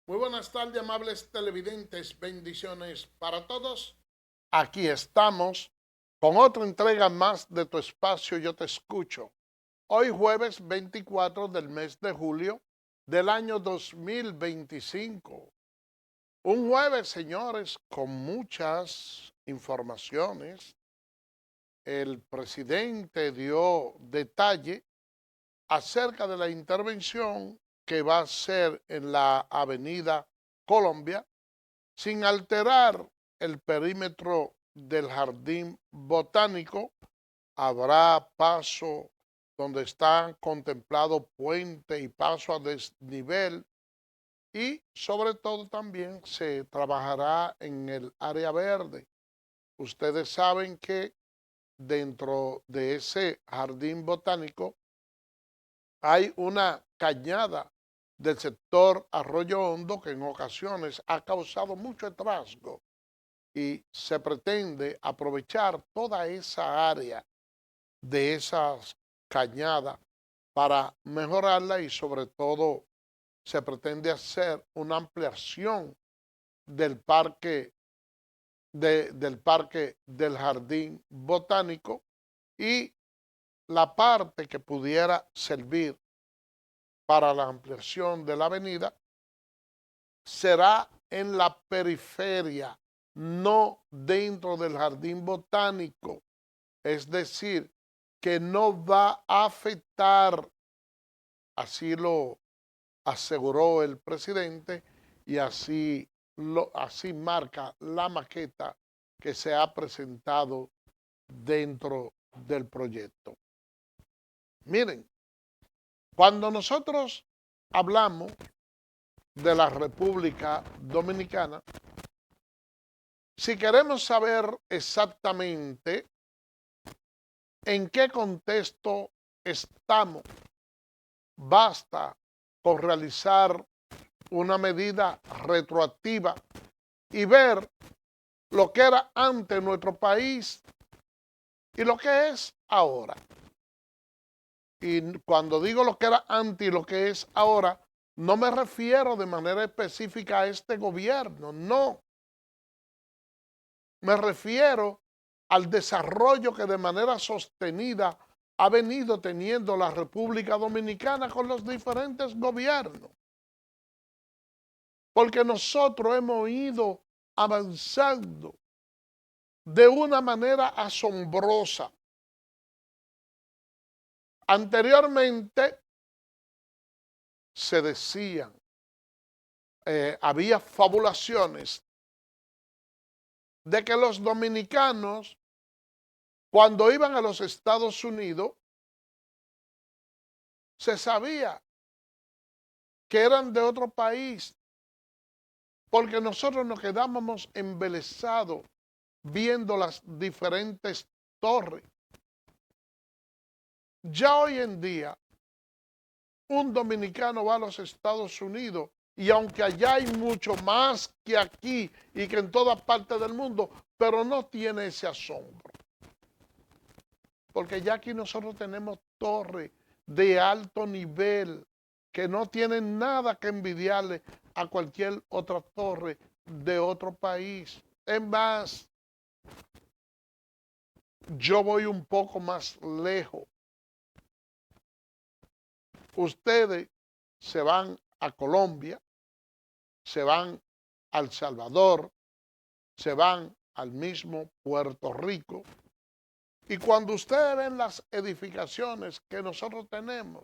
Muy buenas tardes, amables televidentes. Bendiciones para todos. Aquí estamos con otra entrega más de tu espacio Yo Te Escucho. Hoy jueves 24 del mes de julio del año 2025. Un jueves, señores, con muchas informaciones. El presidente dio detalle acerca de la intervención que va a hacer en la avenida Colombia sin alterar el perímetro del jardín botánico. Habrá paso donde están contemplados puente y paso a desnivel y sobre todo también se trabajará en el área verde. Ustedes saben que dentro de ese jardín botánico hay una cañada del sector Arroyo Hondo que en ocasiones ha causado mucho atrasgo y se pretende aprovechar toda esa área de esas cañadas para mejorarla y sobre todo se pretende hacer una ampliación del parque del jardín botánico y la parte que pudiera servir para la ampliación de la avenida será en la periferia, no dentro del jardín botánico. Es decir, que no va a afectar, así lo aseguró el presidente y así marca la maqueta que se ha presentado dentro del proyecto. Miren, cuando nosotros hablamos de la República Dominicana, si queremos saber exactamente en qué contexto estamos, basta con realizar una medida retroactiva y ver lo que era antes nuestro país y lo que es ahora. Y cuando digo lo que era antes y lo que es ahora, no me refiero de manera específica a este gobierno, no. Me refiero al desarrollo que de manera sostenida ha venido teniendo la República Dominicana con los diferentes gobiernos. Porque nosotros hemos ido avanzando de una manera asombrosa. Anteriormente se decían, había fabulaciones de que los dominicanos, cuando iban a los Estados Unidos, se sabía que eran de otro país, porque nosotros nos quedábamos embelesados viendo las diferentes torres. Ya hoy en día, un dominicano va a los Estados Unidos y aunque allá hay mucho más que aquí y que en todas partes del mundo, pero no tiene ese asombro. Porque ya aquí nosotros tenemos torres de alto nivel que no tienen nada que envidiarle a cualquier otra torre de otro país. Es más, yo voy un poco más lejos. Ustedes se van a Colombia, se van a El Salvador, se van al mismo Puerto Rico. Y cuando ustedes ven las edificaciones que nosotros tenemos,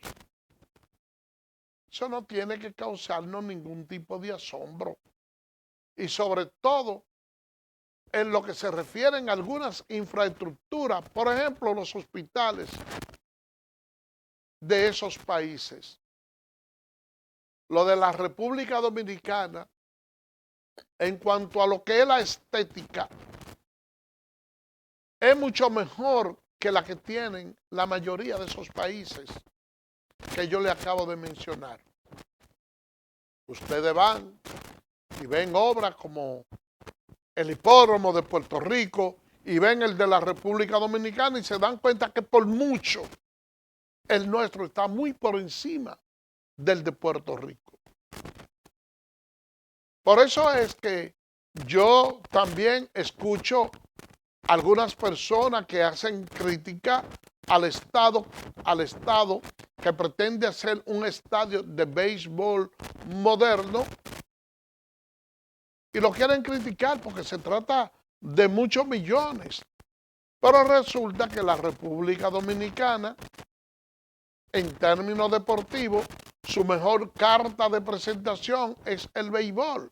eso no tiene que causarnos ningún tipo de asombro. Y sobre todo, en lo que se refieren a algunas infraestructuras, por ejemplo, los hospitales de esos países. Lo de la República Dominicana, en cuanto a lo que es la estética, es mucho mejor que la que tienen la mayoría de esos países que yo le acabo de mencionar. Ustedes van y ven obras como el hipódromo de Puerto Rico y ven el de la República Dominicana y se dan cuenta que por mucho el nuestro está muy por encima del de Puerto Rico. Por eso es que yo también escucho algunas personas que hacen crítica al Estado que pretende hacer un estadio de béisbol moderno y lo quieren criticar porque se trata de muchos millones. Pero resulta que la República Dominicana, en términos deportivos, su mejor carta de presentación es el béisbol.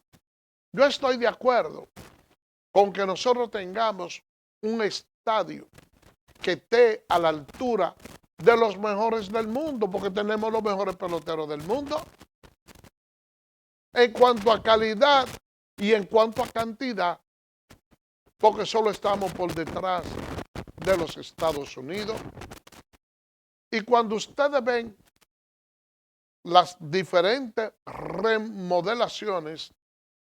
Yo estoy de acuerdo con que nosotros tengamos un estadio que esté a la altura de los mejores del mundo, porque tenemos los mejores peloteros del mundo. En cuanto a calidad y en cuanto a cantidad, porque solo estamos por detrás de los Estados Unidos. Y cuando ustedes ven las diferentes remodelaciones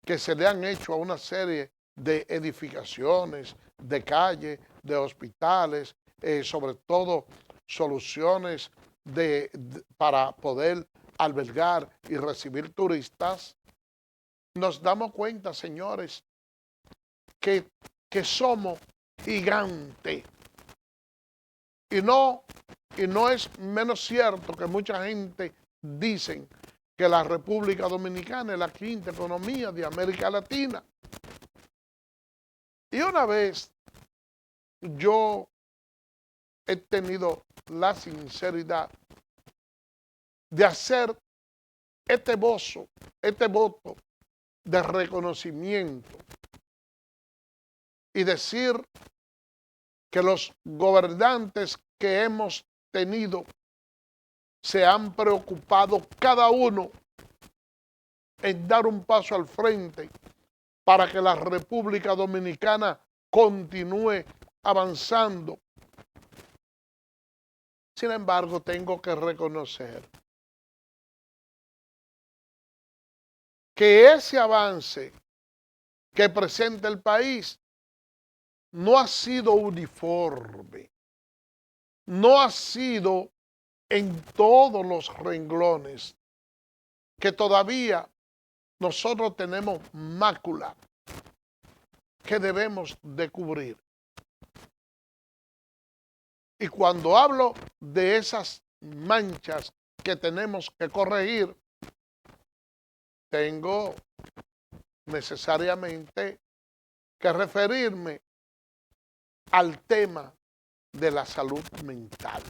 que se le han hecho a una serie de edificaciones, de calles, de hospitales, sobre todo soluciones para poder albergar y recibir turistas, nos damos cuenta, señores, que somos gigantes. Y no es menos cierto que mucha gente dicen que la República Dominicana es la quinta economía de América Latina. Y una vez yo he tenido la sinceridad de hacer este voto de reconocimiento y decir que los gobernantes que hemos tenido se han preocupado cada uno en dar un paso al frente para que la República Dominicana continúe avanzando. Sin embargo, tengo que reconocer que ese avance que presenta el país no ha sido uniforme, no ha sido en todos los renglones, que todavía nosotros tenemos mácula que debemos de cubrir. Y cuando hablo de esas manchas que tenemos que corregir, tengo necesariamente que referirme al tema de la salud mental.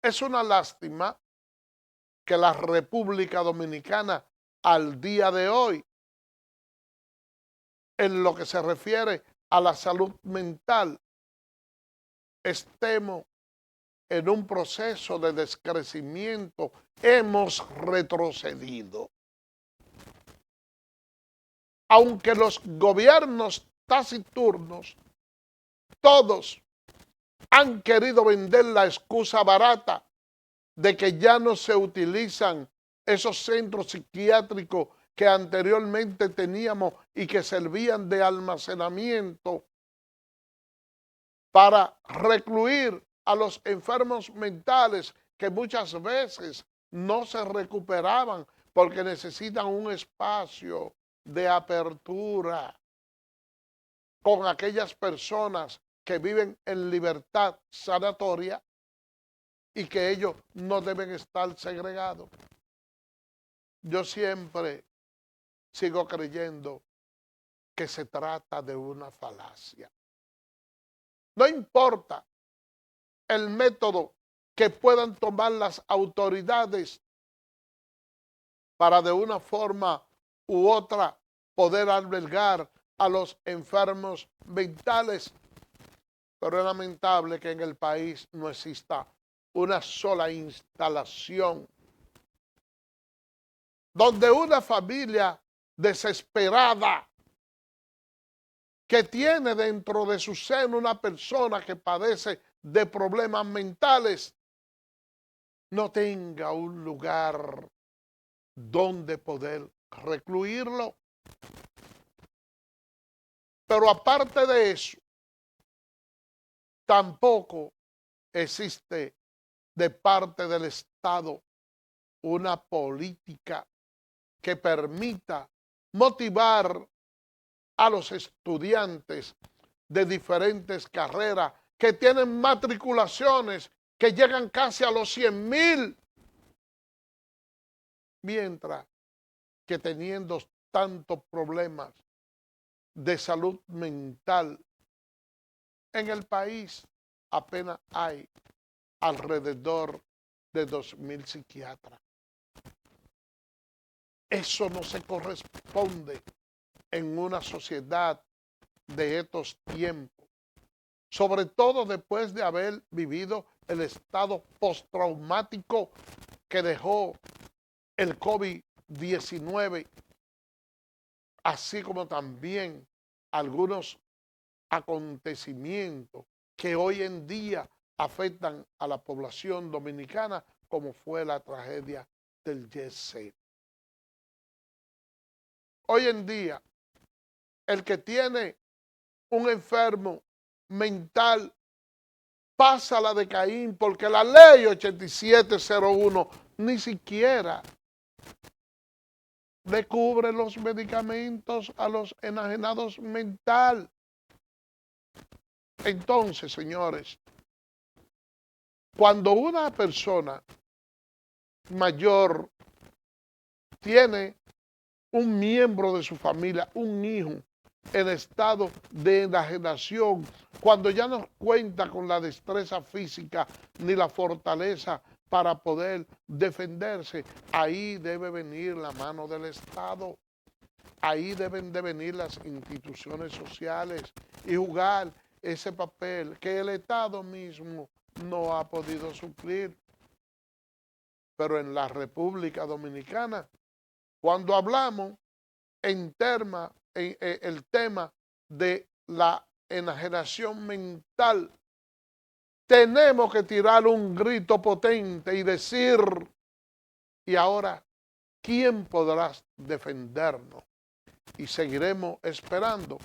Es una lástima que la República Dominicana al día de hoy, en lo que se refiere a la salud mental, estemos en un proceso de descrecimiento. Hemos retrocedido. Aunque los gobiernos taciturnos, todos han querido vender la excusa barata de que ya no se utilizan esos centros psiquiátricos que anteriormente teníamos y que servían de almacenamiento para recluir a los enfermos mentales que muchas veces no se recuperaban porque necesitan un espacio de apertura con aquellas personas que viven en libertad sanatoria y que ellos no deben estar segregados. Yo siempre sigo creyendo que se trata de una falacia. No importa el método que puedan tomar las autoridades para de una forma u otra poder albergar a los enfermos mentales, pero es lamentable que en el país no exista una sola instalación donde una familia desesperada que tiene dentro de su seno una persona que padece de problemas mentales no tenga un lugar donde poder recluirlo. Pero aparte de eso, tampoco existe de parte del Estado una política que permita motivar a los estudiantes de diferentes carreras que tienen matriculaciones que llegan casi a los 100,000, mientras que teniendo tantos problemas de salud mental en el país, apenas hay alrededor de 2,000 psiquiatras. Eso no se corresponde en una sociedad de estos tiempos, sobre todo después de haber vivido el estado postraumático que dejó el COVID-19, así como también algunos acontecimientos que hoy en día afectan a la población dominicana, como fue la tragedia del Jet Set. Hoy en día, el que tiene un enfermo mental pasa la de Caín, porque la ley 8701 ni siquiera le cubre los medicamentos a los enajenados mental. Entonces, señores, cuando una persona mayor tiene un miembro de su familia, un hijo, en estado de enajenación, cuando ya no cuenta con la destreza física ni la fortaleza para poder defenderse, ahí debe venir la mano del Estado, ahí deben de venir las instituciones sociales y jugar ese papel que el Estado mismo no ha podido suplir. Pero en la República Dominicana, cuando hablamos en el tema de la enajenación mental, tenemos que tirar un grito potente y decir, y ahora, ¿quién podrá defendernos? Y seguiremos esperando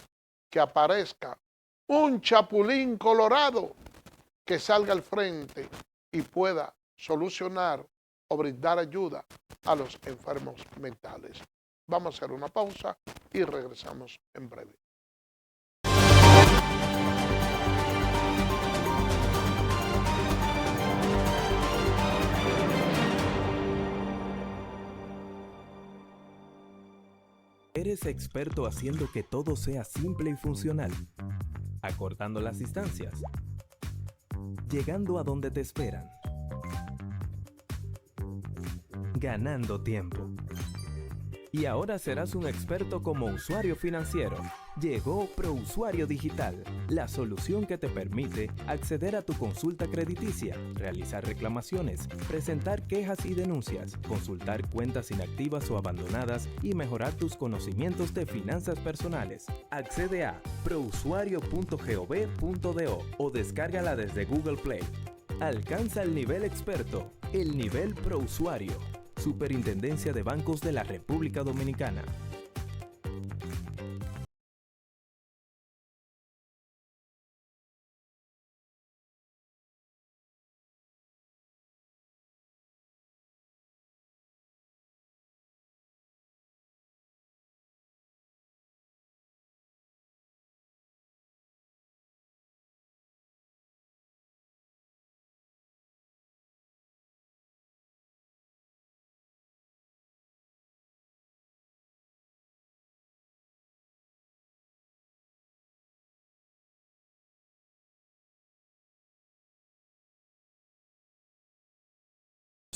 que aparezca un chapulín colorado que salga al frente y pueda solucionar o brindar ayuda a los enfermos mentales. Vamos a hacer una pausa y regresamos en breve. Eres experto haciendo que todo sea simple y funcional, acortando las distancias, llegando a donde te esperan, ganando tiempo. Y ahora serás un experto como usuario financiero. Llegó ProUsuario Digital, la solución que te permite acceder a tu consulta crediticia, realizar reclamaciones, presentar quejas y denuncias, consultar cuentas inactivas o abandonadas y mejorar tus conocimientos de finanzas personales. Accede a prousuario.gov.do o descárgala desde Google Play. Alcanza el nivel experto, el nivel ProUsuario. Superintendencia de Bancos de la República Dominicana.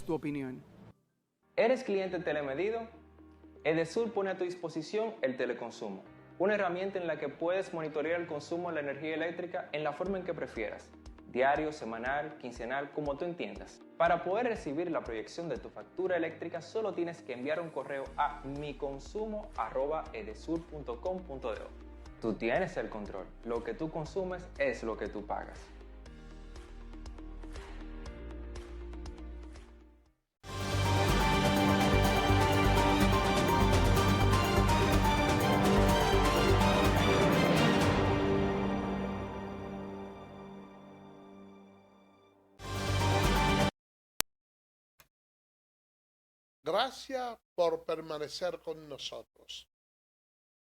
Tu opinión. ¿Eres cliente telemedido? Edesur pone a tu disposición el teleconsumo, una herramienta en la que puedes monitorear el consumo de la energía eléctrica en la forma en que prefieras, diario, semanal, quincenal, como tú entiendas. Para poder recibir la proyección de tu factura eléctrica, solo tienes que enviar un correo a miconsumo@edesur.com.do. Tú tienes el control, lo que tú consumes es lo que tú pagas. Gracias por permanecer con nosotros.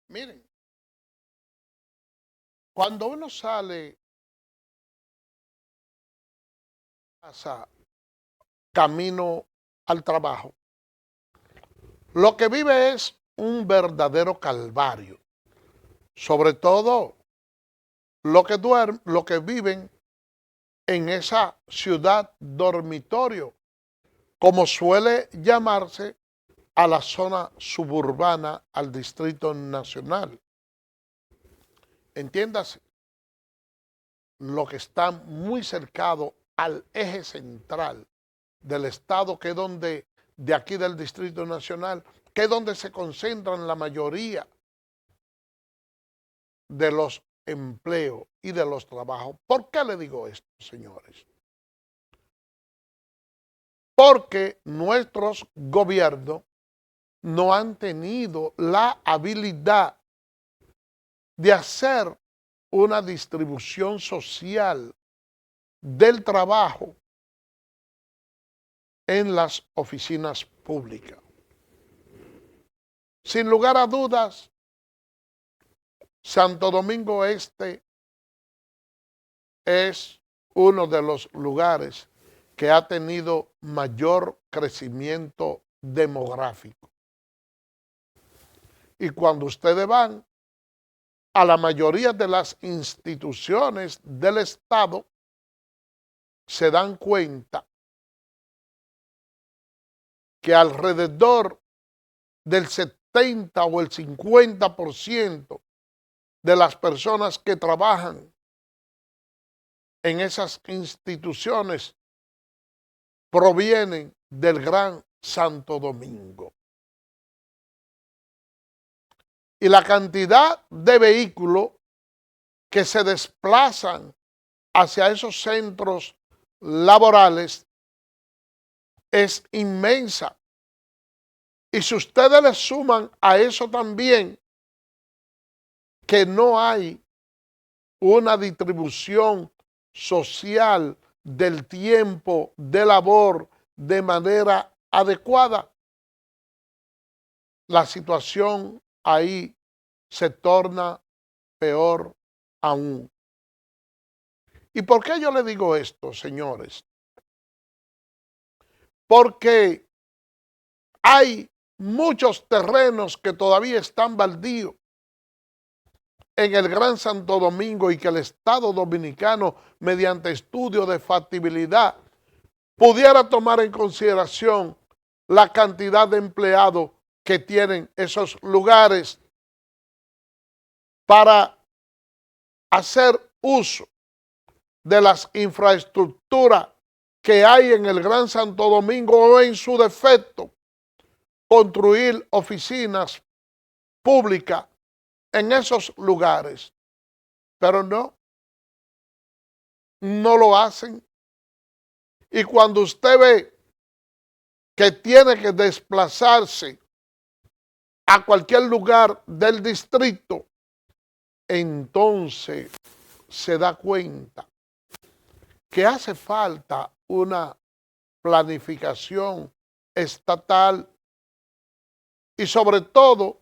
Miren, cuando uno sale casa, camino al trabajo, lo que vive es un verdadero calvario. Sobre todo lo que viven en esa ciudad dormitorio, como suele llamarse a la zona suburbana, al Distrito Nacional. Entiéndase, lo que está muy cercado al eje central del Estado, que es donde, de aquí del Distrito Nacional, que es donde se concentran la mayoría de los empleos y de los trabajos. ¿Por qué le digo esto, señores? Porque nuestros gobiernos no han tenido la habilidad de hacer una distribución social del trabajo en las oficinas públicas. Sin lugar a dudas, Santo Domingo Este es uno de los lugares que ha tenido mayor crecimiento demográfico. Y cuando ustedes van a la mayoría de las instituciones del Estado, se dan cuenta que alrededor del 70 o el 50% de las personas que trabajan en esas instituciones provienen del Gran Santo Domingo. Y la cantidad de vehículos que se desplazan hacia esos centros laborales es inmensa. Y si ustedes le suman a eso también que no hay una distribución social del tiempo de labor de manera adecuada, la situación ahí se torna peor aún. ¿Y por qué yo le digo esto, señores? Porque hay muchos terrenos que todavía están baldíos en el Gran Santo Domingo y que el Estado Dominicano, mediante estudio de factibilidad, pudiera tomar en consideración la cantidad de empleados que tienen esos lugares para hacer uso de las infraestructuras que hay en el Gran Santo Domingo o en su defecto, construir oficinas públicas en esos lugares. Pero no lo hacen. Y cuando usted ve que tiene que desplazarse a cualquier lugar del distrito, entonces se da cuenta que hace falta una planificación estatal y sobre todo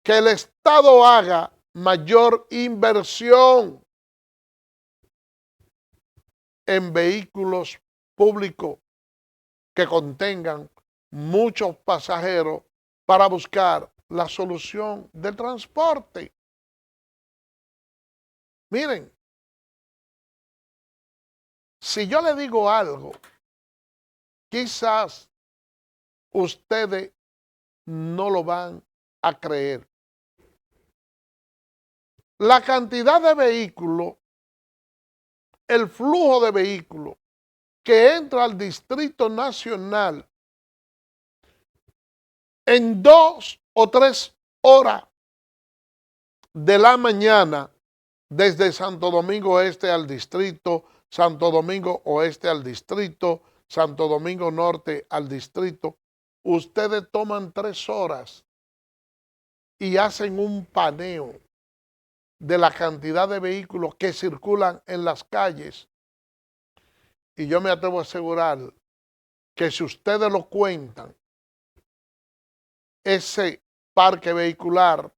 que el Estado haga mayor inversión en vehículos públicos que contengan muchos pasajeros para buscar la solución del transporte. Miren, si yo le digo algo, quizás ustedes no lo van a creer. La cantidad de vehículos, el flujo de vehículos que entra al Distrito Nacional en 2 o 3 horas de la mañana, desde Santo Domingo Este al distrito, Santo Domingo Oeste al distrito, Santo Domingo Norte al distrito, ustedes toman 3 horas y hacen un paneo de la cantidad de vehículos que circulan en las calles. Y yo me atrevo a asegurar que si ustedes lo cuentan ese parque vehicular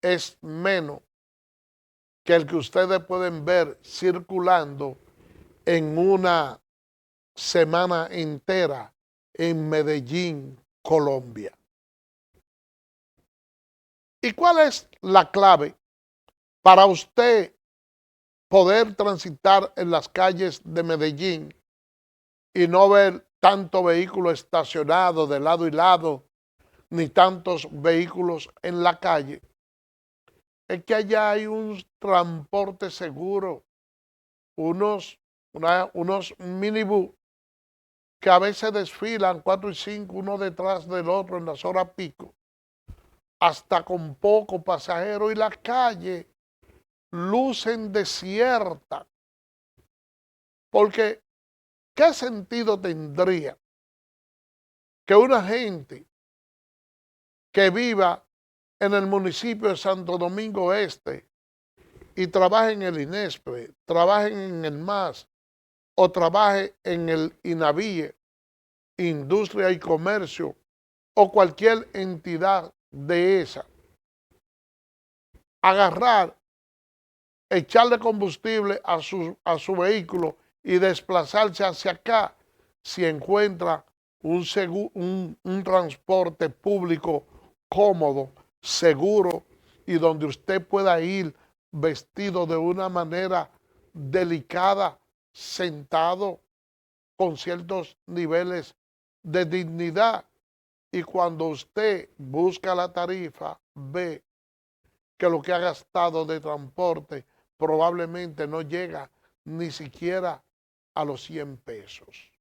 es menos que el que ustedes pueden ver circulando en una semana entera en Medellín, Colombia. ¿Y cuál es la clave para usted poder transitar en las calles de Medellín y no ver tanto vehículo estacionado de lado y lado, ni tantos vehículos en la calle? Es que allá hay un transporte seguro, unos minibús que a veces desfilan 4 y 5 uno detrás del otro en las horas pico, hasta con pocos pasajeros, y las calles lucen desiertas. Porque, ¿qué sentido tendría que una gente que viva en el municipio de Santo Domingo Este y trabaje en el INESPRE, trabaje en el MAS o trabaje en el INAVIE, Industria y Comercio, o cualquier entidad de esa, agarrar, echarle combustible a su vehículo y desplazarse hacia acá si encuentra un transporte público cómodo, seguro, y donde usted pueda ir vestido de una manera delicada, sentado, con ciertos niveles de dignidad? Y cuando usted busca la tarifa, ve que lo que ha gastado de transporte probablemente no llega ni siquiera a los 100 pesos.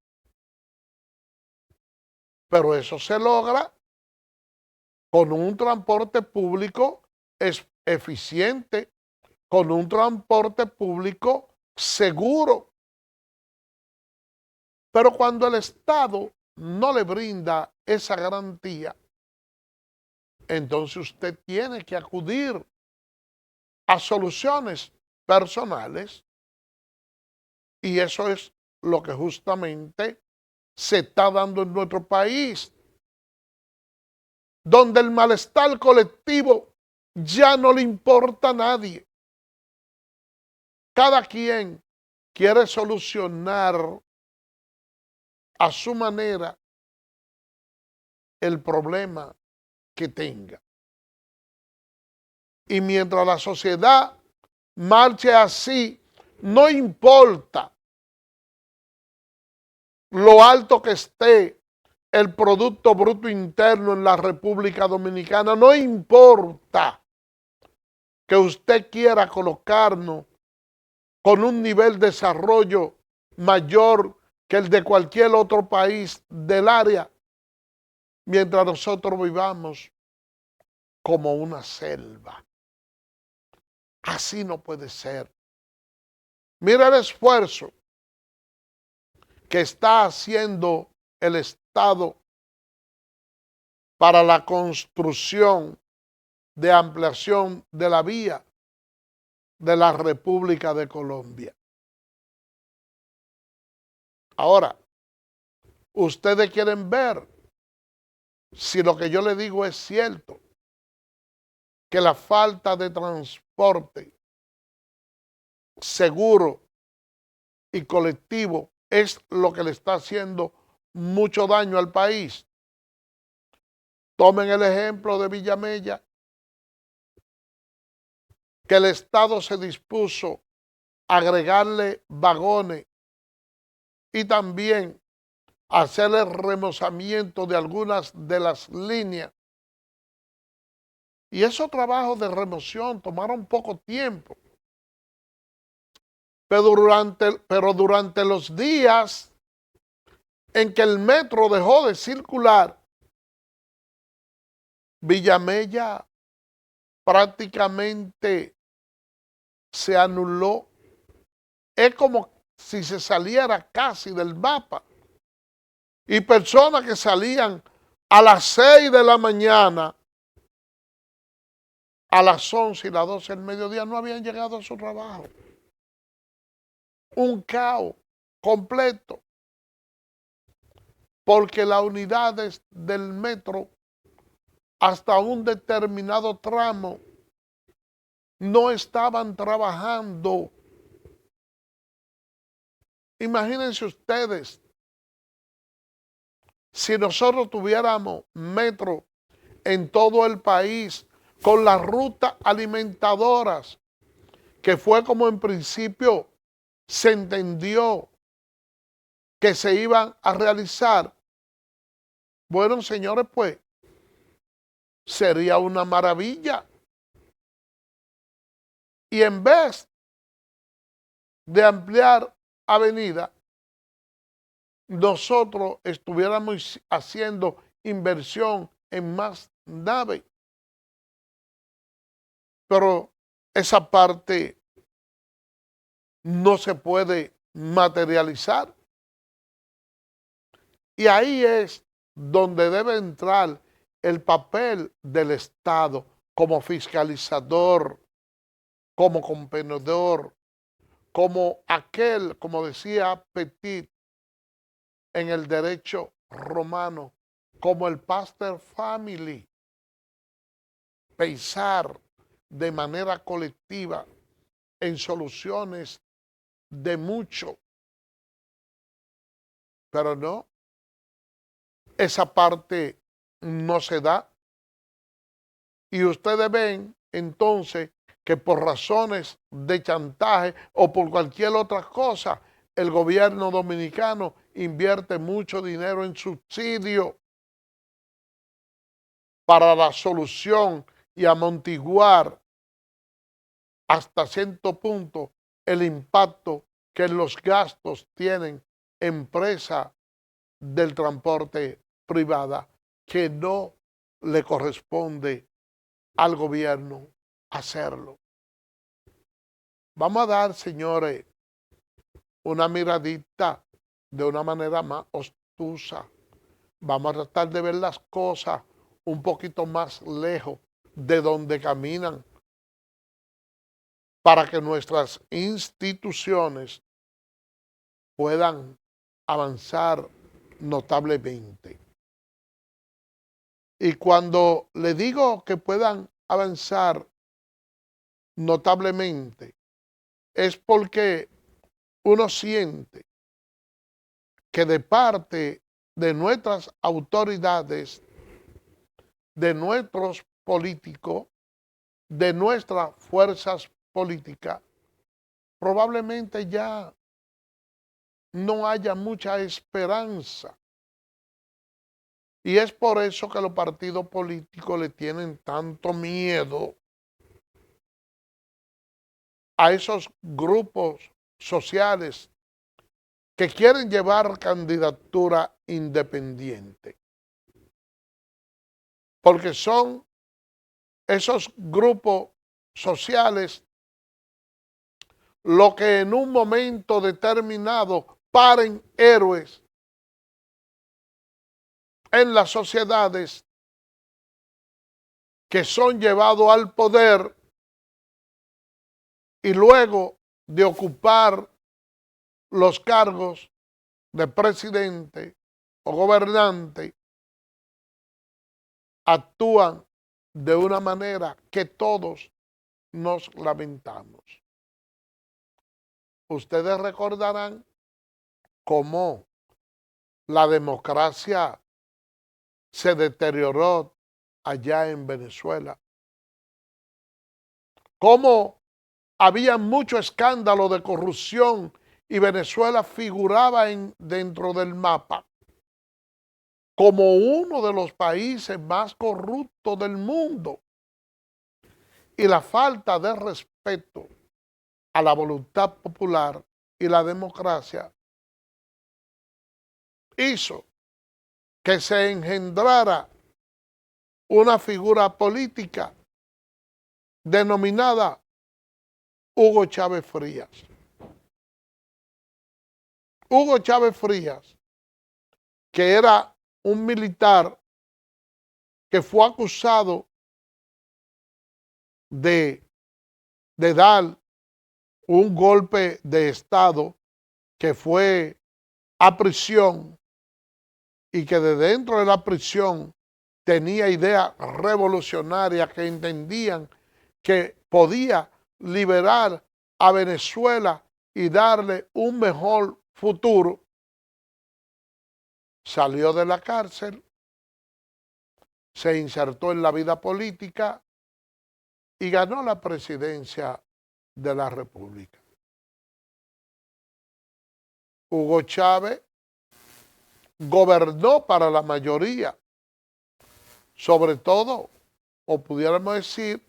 Pero eso se logra con un transporte público eficiente, con un transporte público seguro. Pero cuando el Estado no le brinda esa garantía, entonces usted tiene que acudir a soluciones personales, y eso es lo que justamente se está dando en nuestro país, donde el malestar colectivo ya no le importa a nadie. Cada quien quiere solucionar a su manera el problema que tenga. Y mientras la sociedad marche así, no importa lo alto que esté el Producto Bruto Interno en la República Dominicana, no importa que usted quiera colocarnos con un nivel de desarrollo mayor que el de cualquier otro país del área, mientras nosotros vivamos como una selva. Así no puede ser. Mira el esfuerzo que está haciendo el Estado para la construcción de ampliación de la vía de la República de Colombia. Ahora, ustedes quieren ver si lo que yo les digo es cierto, que la falta de transporte seguro y colectivo es lo que le está haciendo mucho daño al país. Tomen el ejemplo de Villamella, que el Estado se dispuso a agregarle vagones y también hacer el remozamiento de algunas de las líneas. Y esos trabajos de remoción tomaron poco tiempo. Pero durante los días en que el metro dejó de circular, Villamella prácticamente se anuló. Es como si se saliera casi del mapa. Y personas que salían a las 6 de la mañana, a las 11 y las 12 del mediodía, no habían llegado a su trabajo. Un caos completo, porque las unidades del metro hasta un determinado tramo no estaban trabajando. Imagínense ustedes, si nosotros tuviéramos metro en todo el país con las rutas alimentadoras, que fue como en principio se entendió que se iban a realizar, bueno, señores, pues sería una maravilla. Y en vez de ampliar avenida, nosotros estuviéramos haciendo inversión en más naves. Pero esa parte no se puede materializar. Y ahí es donde debe entrar el papel del Estado como fiscalizador, como compenador, como aquel, como decía Petit en el derecho romano, como el pastor family, pensar de manera colectiva en soluciones de mucho, pero no, esa parte no se da. Y ustedes ven entonces que por razones de chantaje o por cualquier otra cosa, el gobierno dominicano invierte mucho dinero en subsidio para la solución y amortiguar hasta cierto punto el impacto que los gastos tienen empresas del transporte privada que no le corresponde al gobierno hacerlo. Vamos a dar, señores, una miradita de una manera más obtusa. Vamos a tratar de ver las cosas un poquito más lejos de donde caminan para que nuestras instituciones puedan avanzar notablemente. Y cuando le digo que puedan avanzar notablemente, es porque uno siente que de parte de nuestras autoridades, de nuestros políticos, de nuestras fuerzas políticas, probablemente ya no haya mucha esperanza. Y es por eso que los partidos políticos le tienen tanto miedo a esos grupos sociales que quieren llevar candidatura independiente. Porque son esos grupos sociales los que en un momento determinado paren héroes en las sociedades que son llevados al poder y luego de ocupar los cargos de presidente o gobernante, actúan de una manera que todos nos lamentamos. Ustedes recordarán cómo la democracia se deterioró allá en Venezuela, cómo había mucho escándalo de corrupción y Venezuela figuraba dentro del mapa como uno de los países más corruptos del mundo. Y la falta de respeto a la voluntad popular y la democracia hizo que se engendrara una figura política denominada Hugo Chávez Frías. Hugo Chávez Frías, que era un militar que fue acusado de dar un golpe de Estado, que fue a prisión y que de dentro de la prisión tenía ideas revolucionarias que entendían que podía liberar a Venezuela y darle un mejor futuro, salió de la cárcel, se insertó en la vida política y ganó la presidencia de la República. Hugo Chávez gobernó para la mayoría, sobre todo, o pudiéramos decir,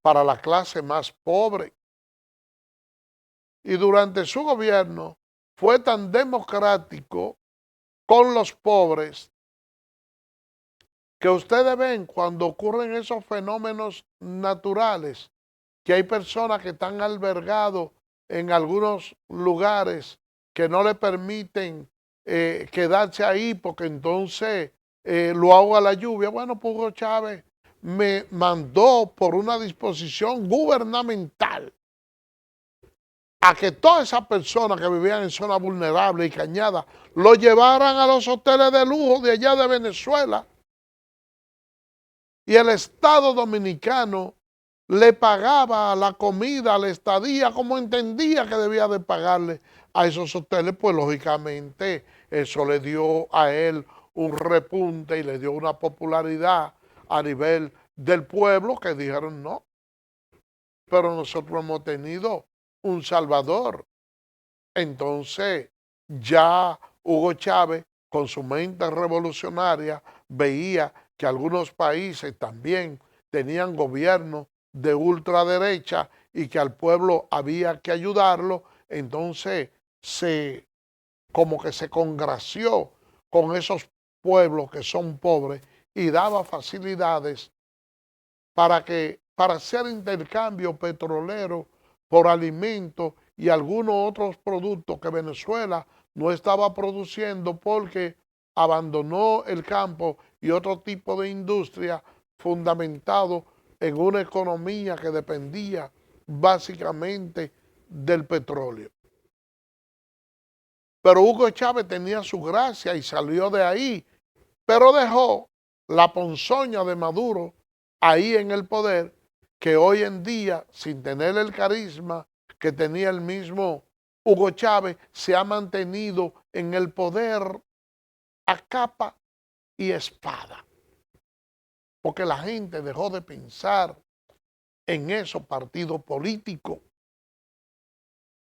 para la clase más pobre. Y durante su gobierno fue tan democrático con los pobres que ustedes ven cuando ocurren esos fenómenos naturales, que hay personas que están albergados en algunos lugares que no le permiten quedarse ahí porque entonces lo ahoga la lluvia. Bueno, pues Hugo Chávez me mandó por una disposición gubernamental a que todas esas personas que vivían en zonas vulnerables y cañadas lo llevaran a los hoteles de lujo de allá de Venezuela. Y el Estado dominicano le pagaba la comida, la estadía, como entendía que debía de pagarle a esos hoteles. Pues lógicamente eso le dio a él un repunte y le dio una popularidad a nivel del pueblo, que dijeron no, pero nosotros hemos tenido un Salvador. Entonces ya Hugo Chávez, con su mente revolucionaria, veía que algunos países también tenían gobiernos de ultraderecha y que al pueblo había que ayudarlo. Entonces como que se congració con esos pueblos que son pobres y daba facilidades para hacer intercambio petrolero por alimentos y algunos otros productos que Venezuela no estaba produciendo porque abandonó el campo y otro tipo de industria fundamentado en una economía que dependía básicamente del petróleo. Pero Hugo Chávez tenía su gracia y salió de ahí, pero dejó la ponzoña de Maduro ahí en el poder, que hoy en día, sin tener el carisma que tenía el mismo Hugo Chávez, se ha mantenido en el poder a capa y espada. Porque la gente dejó de pensar en esos partidos políticos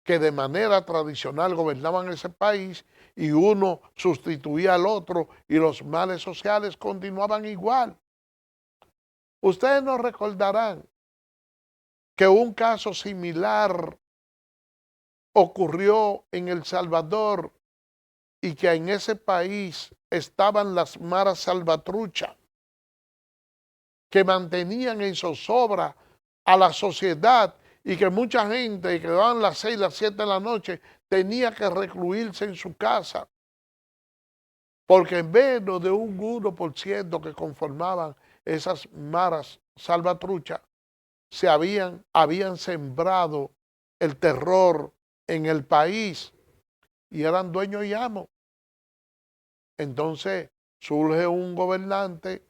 que de manera tradicional gobernaban ese país y uno sustituía al otro y los males sociales continuaban igual. Ustedes nos recordarán que un caso similar ocurrió en El Salvador y que en ese país estaban las maras salvatruchas que mantenían en zozobra a la sociedad y que mucha gente que daban las 6, las 7 de la noche tenía que recluirse en su casa porque en menos de un 1% que conformaban esas maras salvatruchas habían sembrado el terror en el país y eran dueños y amos. Entonces surge un gobernante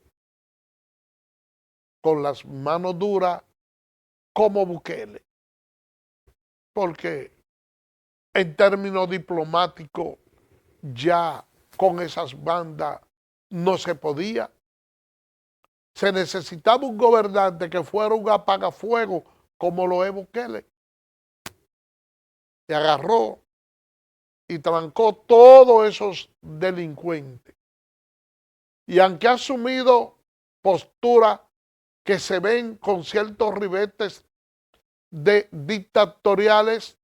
con las manos duras como Bukele, porque en términos diplomáticos ya con esas bandas no se podía. Se necesitaba un gobernante que fuera un apagafuego como lo es Bukele. Y agarró y trancó todos esos delincuentes. Y aunque ha asumido posturas que se ven con ciertos ribetes dictatoriales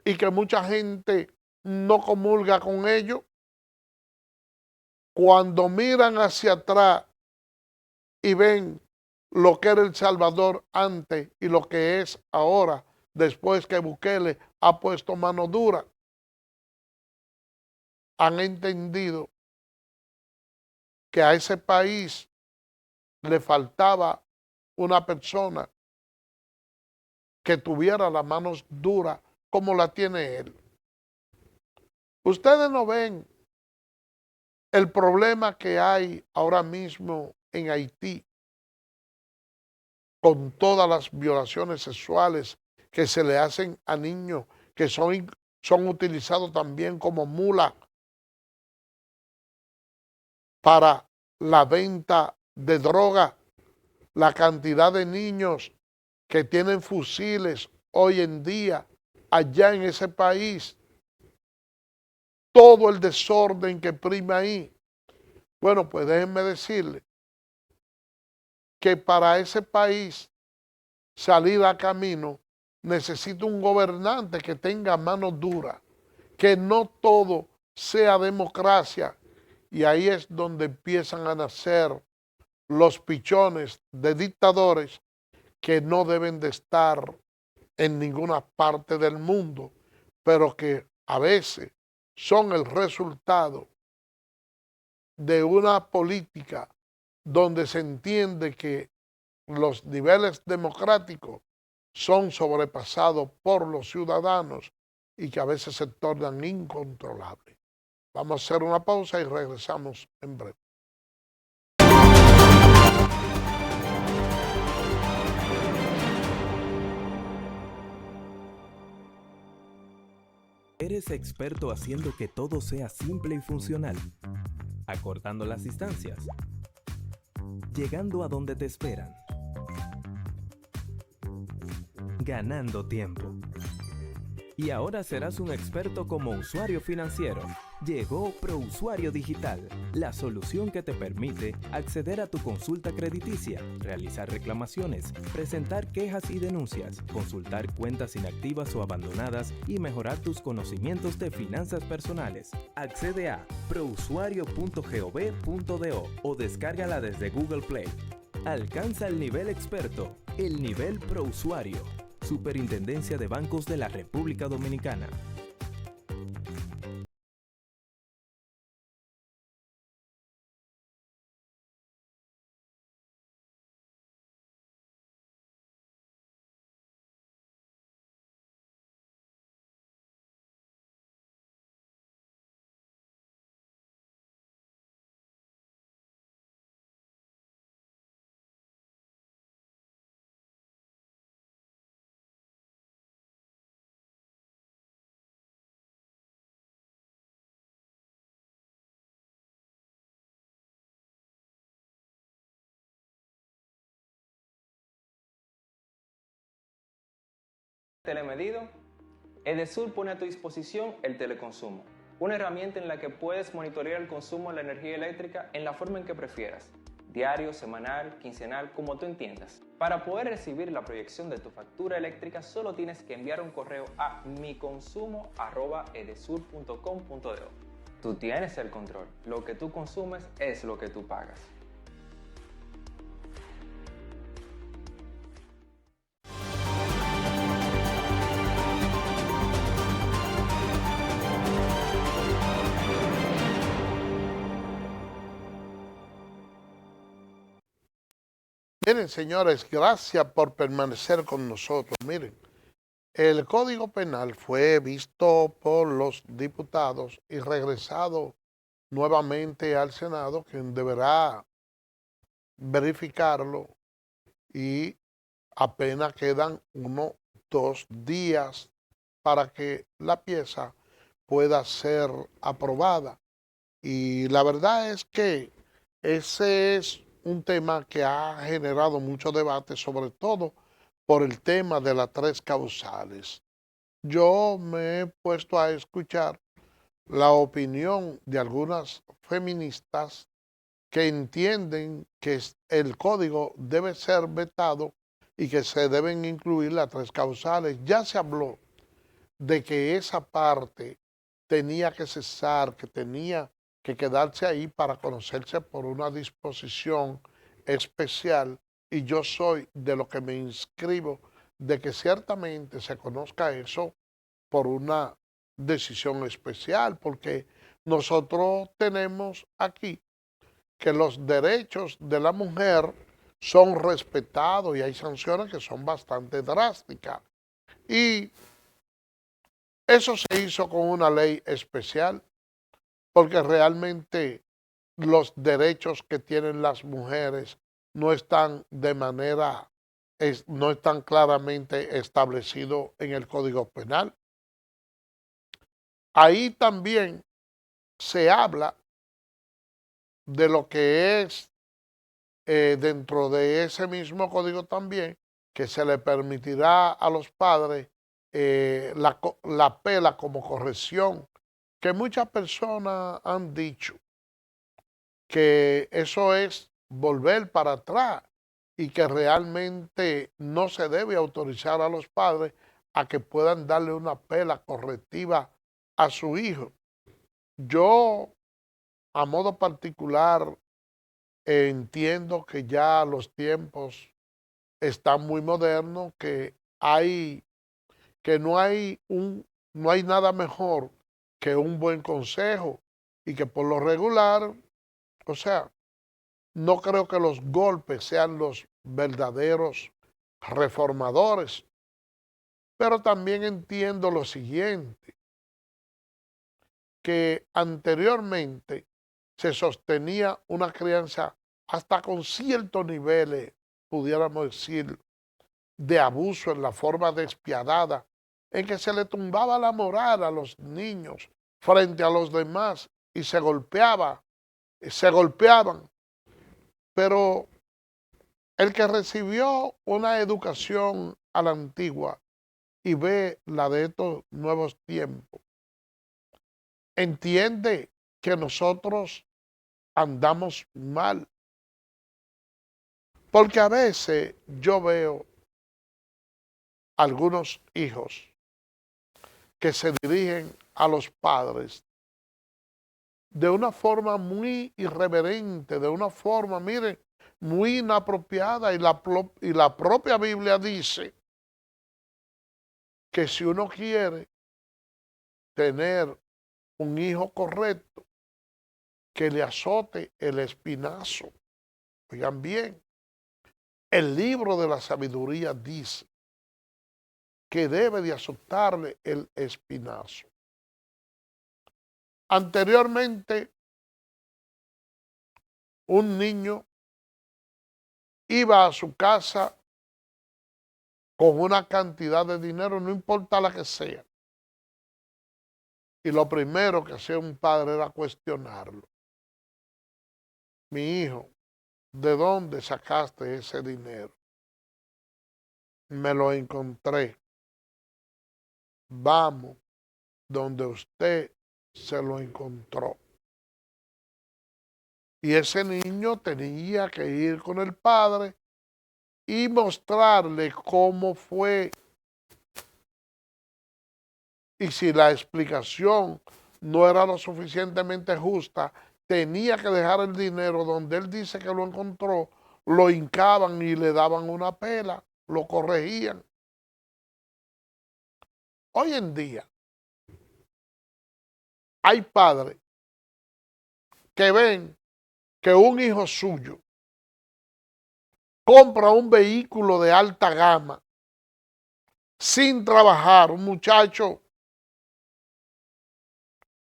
y que mucha gente no comulga con ello, cuando miran hacia atrás y ven lo que era El Salvador antes y lo que es ahora, después que Bukele ha puesto mano dura, han entendido que a ese país le faltaba una persona que tuviera las manos duras como la tiene él. Ustedes no ven el problema que hay ahora mismo en Haití, con todas las violaciones sexuales que se le hacen a niños que son utilizados también como mulas para la venta de droga, la cantidad de niños que tienen fusiles hoy en día allá en ese país, todo el desorden que prima ahí. Bueno, pues déjenme decirle que para ese país salir a camino necesita un gobernante que tenga mano dura, que no todo sea democracia, y ahí es donde empiezan a nacer los pichones de dictadores que no deben de estar en ninguna parte del mundo, pero que a veces son el resultado de una política donde se entiende que los niveles democráticos son sobrepasados por los ciudadanos y que a veces se tornan incontrolables. Vamos a hacer una pausa y regresamos en breve. Eres experto haciendo que todo sea simple y funcional, acortando las distancias, llegando a donde te esperan, ganando tiempo. Y ahora serás un experto como usuario financiero. Llegó ProUsuario Digital, la solución que te permite acceder a tu consulta crediticia, realizar reclamaciones, presentar quejas y denuncias, consultar cuentas inactivas o abandonadas y mejorar tus conocimientos de finanzas personales. Accede a prousuario.gov.do o descárgala desde Google Play. Alcanza el nivel experto, el nivel ProUsuario. Superintendencia de Bancos de la República Dominicana. Telemedido, Edesur pone a tu disposición el teleconsumo, una herramienta en la que puedes monitorear el consumo de la energía eléctrica en la forma en que prefieras, diario, semanal, quincenal, como tú entiendas. Para poder recibir la proyección de tu factura eléctrica, solo tienes que enviar un correo a miconsumo@edesur.com.do. Tú tienes el control, lo que tú consumes es lo que tú pagas. Miren, señores, gracias por permanecer con nosotros. Miren, el Código Penal fue visto por los diputados y regresado nuevamente al Senado, quien deberá verificarlo, y apenas quedan 2 días para que la pieza pueda ser aprobada. Y la verdad es que ese es un tema que ha generado mucho debate, sobre todo por el tema de las 3 causales. Yo me he puesto a escuchar la opinión de algunas feministas que entienden que el código debe ser vetado y que se deben incluir las 3 causales. Ya se habló de que esa parte tenía que cesar, que tenía que quedarse ahí para conocerse por una disposición especial, y yo soy de lo que me inscribo de que ciertamente se conozca eso por una decisión especial, porque nosotros tenemos aquí que los derechos de la mujer son respetados y hay sanciones que son bastante drásticas. Y eso se hizo con una ley especial, porque realmente los derechos que tienen las mujeres no están no están claramente establecidos en el Código Penal. Ahí también se habla de lo que es dentro de ese mismo código también, que se le permitirá a los padres la pela como corrección, que muchas personas han dicho que eso es volver para atrás y que realmente no se debe autorizar a los padres a que puedan darle una pela correctiva a su hijo. Yo, a modo particular, entiendo que ya los tiempos están muy modernos, que no hay nada mejor que un buen consejo y que por lo regular, o sea, no creo que los golpes sean los verdaderos reformadores, pero también entiendo lo siguiente, que anteriormente se sostenía una crianza hasta con ciertos niveles, pudiéramos decir, de abuso en la forma despiadada, en que se le tumbaba la moral a los niños frente a los demás y se golpeaban. Pero el que recibió una educación a la antigua y ve la de estos nuevos tiempos, entiende que nosotros andamos mal. Porque a veces yo veo algunos hijos que se dirigen a los padres de una forma muy irreverente, de una forma, mire, muy inapropiada. Y la propia Biblia dice que si uno quiere tener un hijo correcto, que le azote el espinazo. Oigan bien, el libro de la sabiduría dice que debe de azotarle el espinazo. Anteriormente, un niño iba a su casa con una cantidad de dinero, no importa la que sea. Y lo primero que hacía un padre era cuestionarlo. Mi hijo, ¿de dónde sacaste ese dinero? Me lo encontré. Vamos donde usted se lo encontró. Y ese niño tenía que ir con el padre y mostrarle cómo fue. Y si la explicación no era lo suficientemente justa, tenía que dejar el dinero donde él dice que lo encontró, lo hincaban y le daban una pela, lo corregían. Hoy en día hay padres que ven que un hijo suyo compra un vehículo de alta gama sin trabajar, un muchacho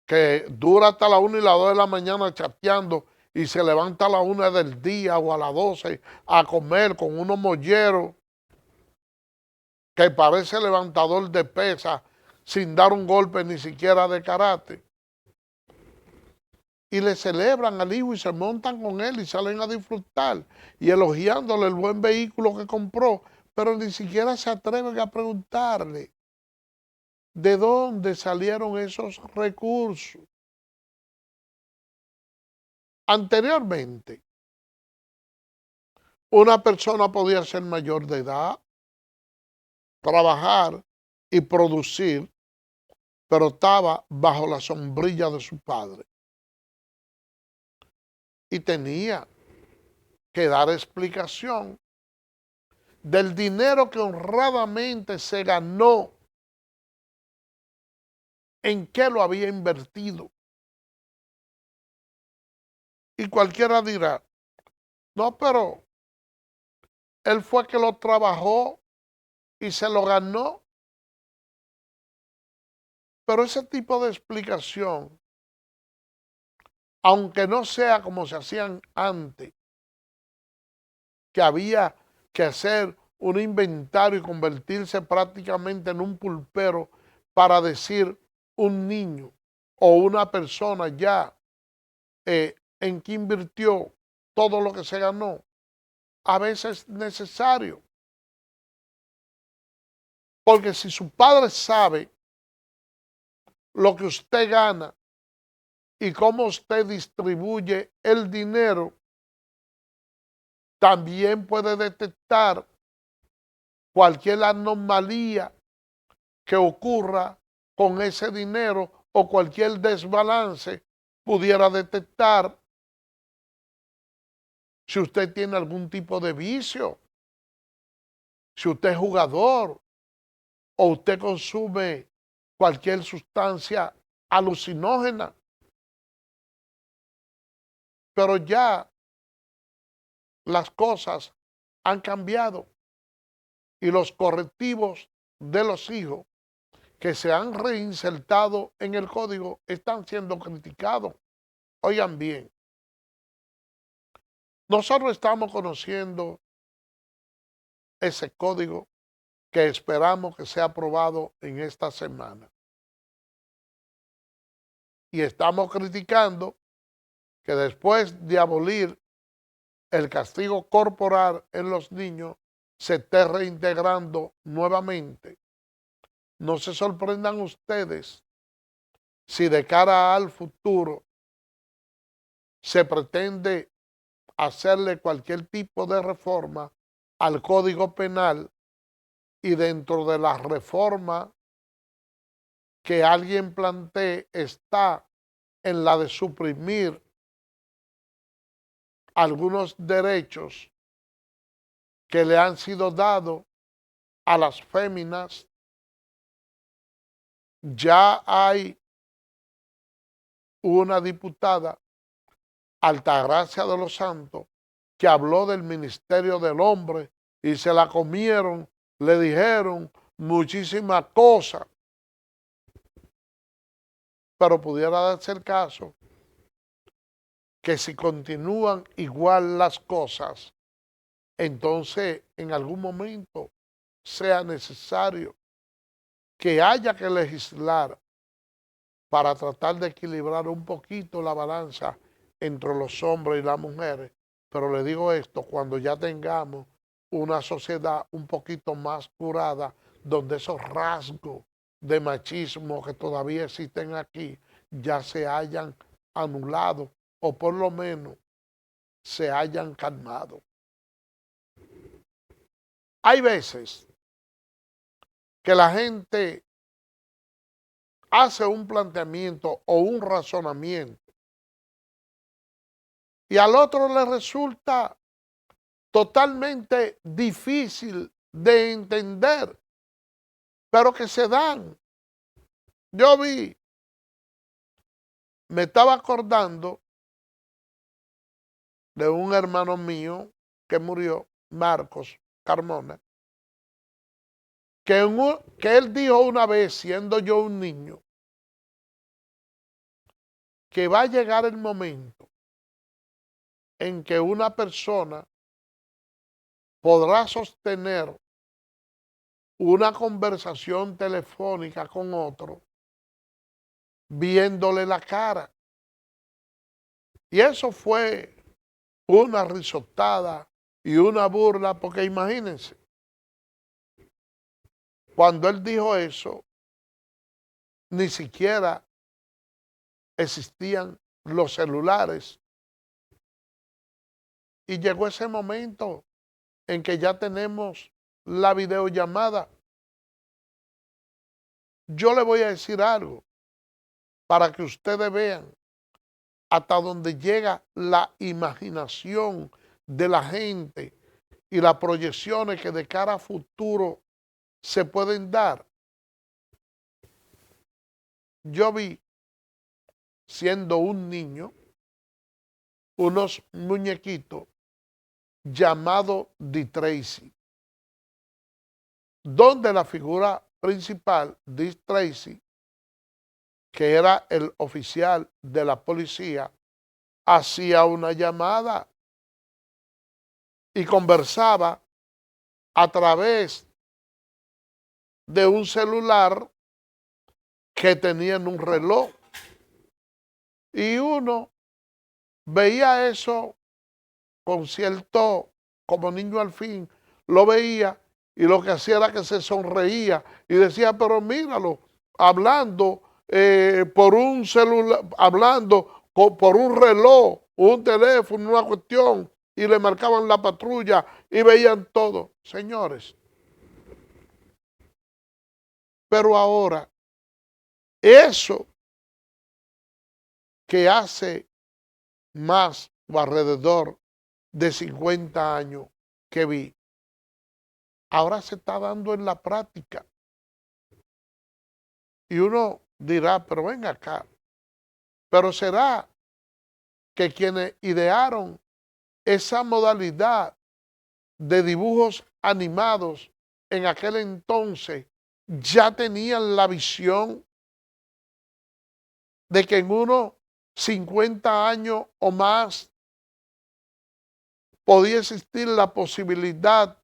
que dura hasta la 1 y las 2 de la mañana chateando y se levanta a la 1 del día o a las 12 a comer con unos molleros que parece levantador de pesas sin dar un golpe ni siquiera de karate. Y le celebran al hijo y se montan con él y salen a disfrutar y elogiándole el buen vehículo que compró, pero ni siquiera se atreven a preguntarle de dónde salieron esos recursos. Anteriormente, una persona podía ser mayor de edad, trabajar y producir, pero estaba bajo la sombrilla de su padre. Y tenía que dar explicación del dinero que honradamente se ganó, en qué lo había invertido. Y cualquiera dirá, no, pero él fue que lo trabajó y se lo ganó. Pero ese tipo de explicación aunque no sea como se hacían antes, que había que hacer un inventario y convertirse prácticamente en un pulpero para decir un niño o una persona ya en que invirtió todo lo que se ganó. A veces es necesario. Porque si su padre sabe lo que usted gana y cómo usted distribuye el dinero, también puede detectar cualquier anomalía que ocurra con ese dinero o cualquier desbalance pudiera detectar si usted tiene algún tipo de vicio, si usted es jugador o usted consume cualquier sustancia alucinógena. Pero ya las cosas han cambiado y los correctivos de los hijos que se han reinsertado en el código están siendo criticados. Oigan bien, nosotros estamos conociendo ese código que esperamos que sea aprobado en esta semana. Y estamos criticando que después de abolir el castigo corporal en los niños, se esté reintegrando nuevamente. No se sorprendan ustedes si de cara al futuro se pretende hacerle cualquier tipo de reforma al Código Penal y dentro de la reforma que alguien plantee está en la de suprimir algunos derechos que le han sido dados a las féminas. Ya hay una diputada, Altagracia de los Santos, que habló del Ministerio del Hombre y se la comieron, le dijeron muchísimas cosas. Pero pudiera darse el caso que si continúan igual las cosas, entonces en algún momento sea necesario que haya que legislar para tratar de equilibrar un poquito la balanza entre los hombres y las mujeres. Pero le digo esto, cuando ya tengamos una sociedad un poquito más curada, donde esos rasgos de machismo que todavía existen aquí ya se hayan anulado o por lo menos se hayan calmado. Hay veces que la gente hace un planteamiento o un razonamiento y al otro le resulta totalmente difícil de entender, pero que se dan. Yo me estaba acordando de un hermano mío que murió, Marcos Carmona, que él dijo una vez, siendo yo un niño, que va a llegar el momento en que una persona podrá sostener una conversación telefónica con otro viéndole la cara. Y eso fue una risotada y una burla, porque imagínense, cuando él dijo eso, ni siquiera existían los celulares. Y llegó ese momento en que ya tenemos la videollamada. Yo le voy a decir algo para que ustedes vean hasta dónde llega la imaginación de la gente y las proyecciones que de cara a futuro se pueden dar. Yo vi, siendo un niño, unos muñequitos llamados Dick Tracy, donde la figura principal, Dick Tracy, que era el oficial de la policía, hacía una llamada y conversaba a través de un celular que tenía en un reloj. Y uno veía eso con cierto, como niño al fin, lo veía y lo que hacía era que se sonreía y decía, pero míralo, hablando por un celular, hablando por un reloj, un teléfono, una cuestión, y le marcaban la patrulla y veían todo. Señores, pero ahora, eso que hace más o alrededor de 50 años que vi, ahora se está dando en la práctica. Y uno dirá, pero ven acá, pero será que quienes idearon esa modalidad de dibujos animados en aquel entonces ya tenían la visión de que en unos 50 años o más podía existir la posibilidad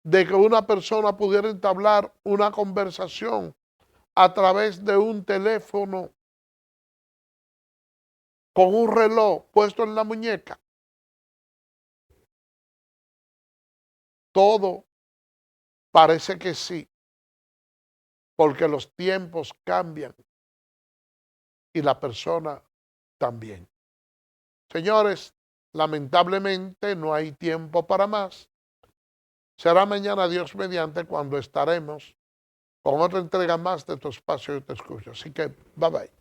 de que una persona pudiera entablar una conversación a través de un teléfono con un reloj puesto en la muñeca. Todo parece que sí, porque los tiempos cambian y la persona también. Señores, lamentablemente no hay tiempo para más. Será mañana, Dios mediante, cuando estaremos con otra entrega más de tu espacio Yo Te Escucho. Así que, bye bye.